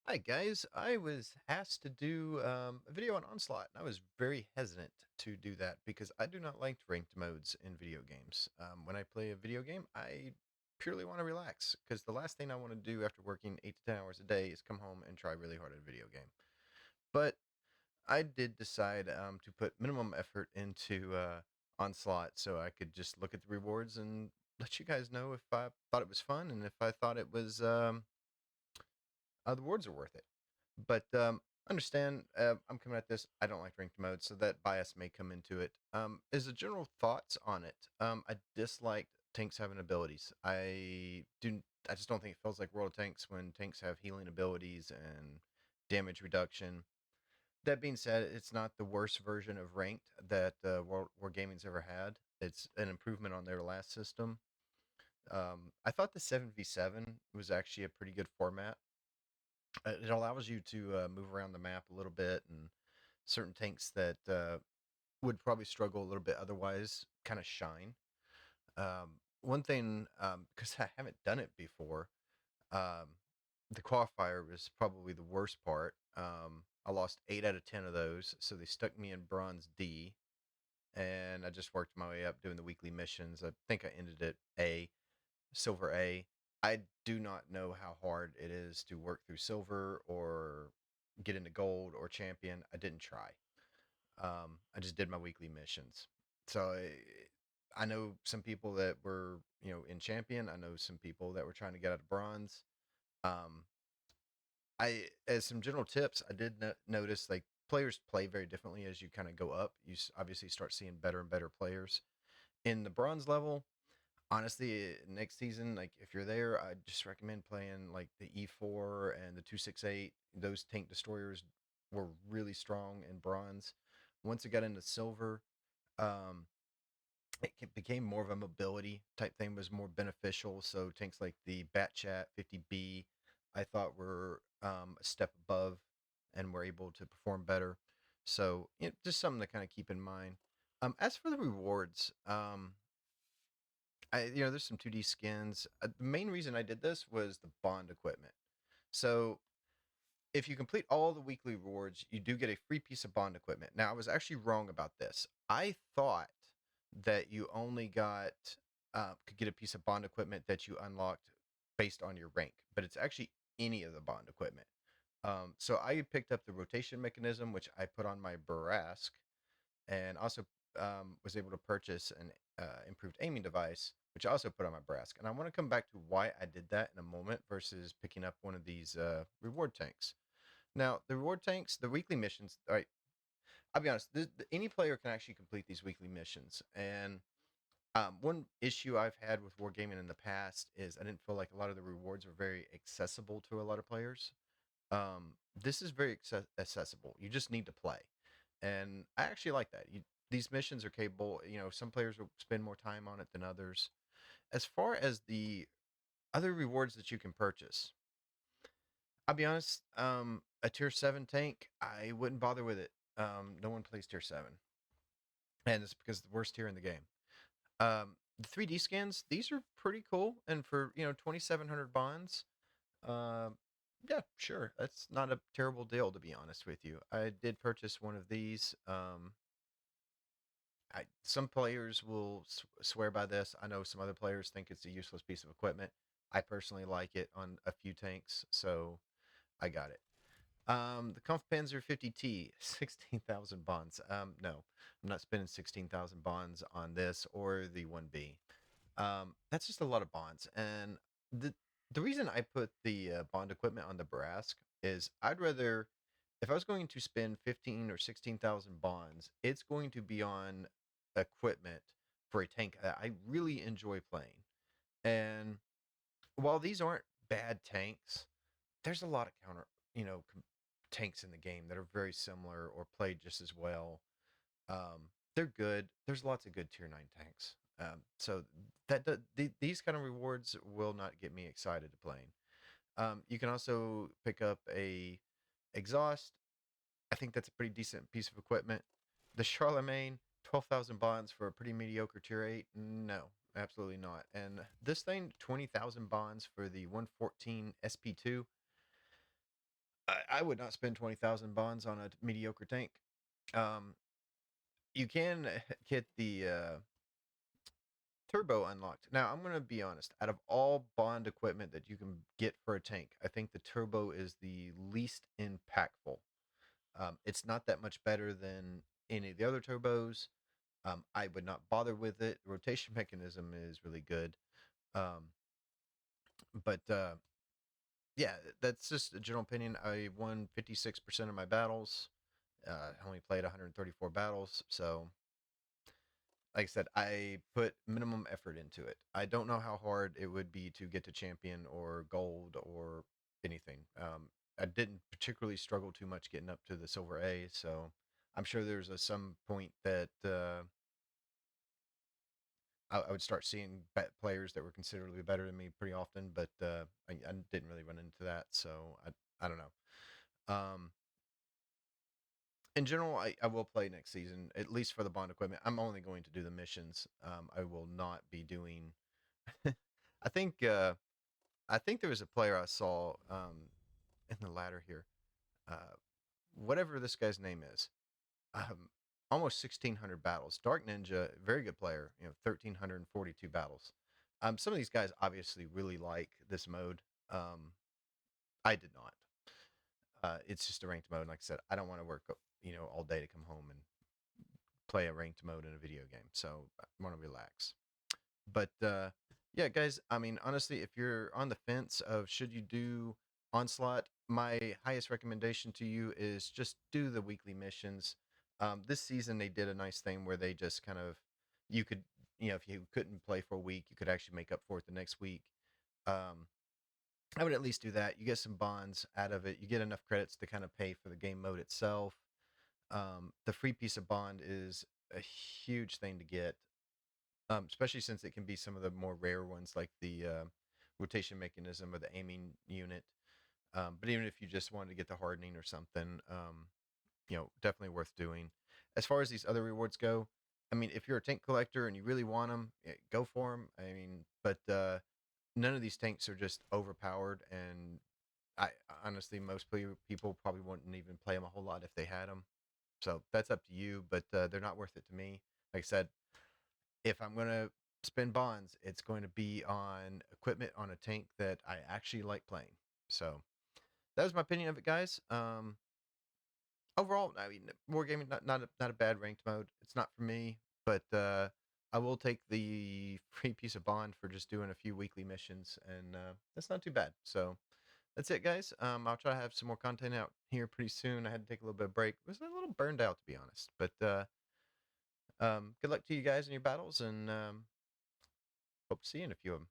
Hi guys, I was asked to do a video on Onslaught, and I was very hesitant to do that because I do not like ranked modes in video games. When I play a video game, I purely want to relax because the last thing I want to do after working 8 to 10 hours a day is come home and try really hard at a video game. But I did decide to put minimum effort into Onslaught so I could just look at the rewards and let you guys know if I thought it was fun and if I thought it was the rewards are worth it. But understand, I'm coming at this. I don't like ranked mode, so that bias may come into it. As a general thoughts on it, I disliked tanks having abilities. I just don't think it feels like World of Tanks when tanks have healing abilities and damage reduction. That being said, it's not the worst version of ranked that War Gaming's ever had. It's an improvement on their last system. I thought the 7v7 was actually a pretty good format. It allows you to move around the map a little bit, and certain tanks that would probably struggle a little bit otherwise kind of shine. One thing, because I haven't done it before, um, the qualifier was probably the worst part. I lost 8 out of 10 of those, so they stuck me in bronze D, and I just worked my way up doing the weekly missions. I think I ended at A, silver A. I do not know how hard it is to work through silver or get into gold or champion. I didn't try. I just did my weekly missions. So I know some people that were, in champion. I know some people that were trying to get out of bronze. Um, as some general tips, I did notice like players play very differently as you kind of go up. Obviously start seeing better and better players in the bronze level. Honestly, next season, like if you're there, I just recommend playing like the E4 and the 268. Those tank destroyers were really strong in bronze. Once it got into silver, um, became more of a mobility type thing, was more beneficial. So tanks like the Batchat 50B, I thought were a step above and were able to perform better. So just something to kind of keep in mind. As for the rewards, there's some 2D skins. The main reason I did this was the bond equipment. So if you complete all the weekly rewards, you do get a free piece of bond equipment. Now, I was actually wrong about this. I thought that you only could get a piece of bond equipment that you unlocked based on your rank, but it's actually any of the bond equipment. So I picked up the rotation mechanism, which I put on my Barask, and also was able to purchase an improved aiming device, which I also put on my Brask. And I want to come back to why I did that in a moment versus picking up one of these reward tanks. Now, the reward tanks, the weekly missions, all right, I'll be honest, any player can actually complete these weekly missions. And one issue I've had with wargaming in the past is I didn't feel like a lot of the rewards were very accessible to a lot of players. This is very accessible. You just need to play, and I actually like that. These missions are capable. Some players will spend more time on it than others. As far as the other rewards that you can purchase, I'll be honest. A tier 7 tank, I wouldn't bother with it. No one plays tier 7, and it's because it's the worst tier in the game. The 3D scans, these are pretty cool, and for 2,700 bonds, Um, yeah, sure. That's not a terrible deal, to be honest with you. I did purchase one of these. Some players will swear by this. I know some other players think it's a useless piece of equipment. I personally like it on a few tanks, so I got it. The Kampfpanzer 50T, 16,000 bonds. No, I'm not spending 16,000 bonds on this or the 1B. That's just a lot of bonds. And the reason I put the bond equipment on the Barask is I'd rather, if I was going to spend 15 or 16,000 bonds, it's going to be on equipment for a tank that I really enjoy playing. And while these aren't bad tanks, there's a lot of tanks in the game that are very similar or play just as well. They're good. There's lots of good tier 9 tanks. So these kind of rewards will not get me excited to playing. You can also pick up a exhaust. I think that's a pretty decent piece of equipment. The Charlemagne, 12,000 bonds for a pretty mediocre tier 8. No, absolutely not. And this thing, 20,000 bonds for the 114 SP2. I would not spend 20,000 bonds on a mediocre tank. Um, you can get the turbo unlocked. Now, I'm going to be honest. Out of all bond equipment that you can get for a tank, I think the turbo is the least impactful. It's not that much better than any of the other turbos. I would not bother with it. The rotation mechanism is really good. Um, but yeah, that's just a general opinion. I won 56% of my battles. I only played 134 battles, so like I said, I put minimum effort into it. I don't know how hard it would be to get to champion or gold or anything. I didn't particularly struggle too much getting up to the silver A, so I'm sure there's some point that I would start seeing players that were considerably better than me pretty often, but I didn't really run into that, so I don't know. In general, I will play next season, at least for the bond equipment. I'm only going to do the missions. I will not be doing. I think uh, I think there was a player I saw in the ladder here. Uh, Whatever this guy's name is, um, almost 1,600 battles. Dark Ninja, very good player. 1,342 battles. Some of these guys obviously really like this mode. Um, I did not. It's just a ranked mode. Like I said, I don't want to work, all day to come home and play a ranked mode in a video game. So I want to relax. But yeah, guys, I mean, honestly, if you're on the fence of should you do Onslaught, my highest recommendation to you is just do the weekly missions. This season, they did a nice thing where they just kind of, you could, if you couldn't play for a week, you could actually make up for it the next week. Um, I would at least do that. You get some bonds out of it. You get enough credits to kind of pay for the game mode itself. The free piece of bond is a huge thing to get, especially since it can be some of the more rare ones like the rotation mechanism or the aiming unit. But even if you just wanted to get the hardening or something, definitely worth doing. As far as these other rewards go, I mean, if you're a tank collector and you really want them, go for them. I mean, but none of these tanks are just overpowered, and I honestly, most people probably wouldn't even play them a whole lot if they had them. So that's up to you, but they're not worth it to me. Like I said, if I'm going to spend bonds, it's going to be on equipment on a tank that I actually like playing. So that was my opinion of it, guys. Overall, I mean, wargaming not a bad ranked mode. It's not for me, but I will take the free piece of bond for just doing a few weekly missions, and that's not too bad. So that's it, guys. I'll try to have some more content out here pretty soon. I had to take a little bit of break. I was a little burned out, to be honest, but good luck to you guys in your battles, and hope to see you in a few of them.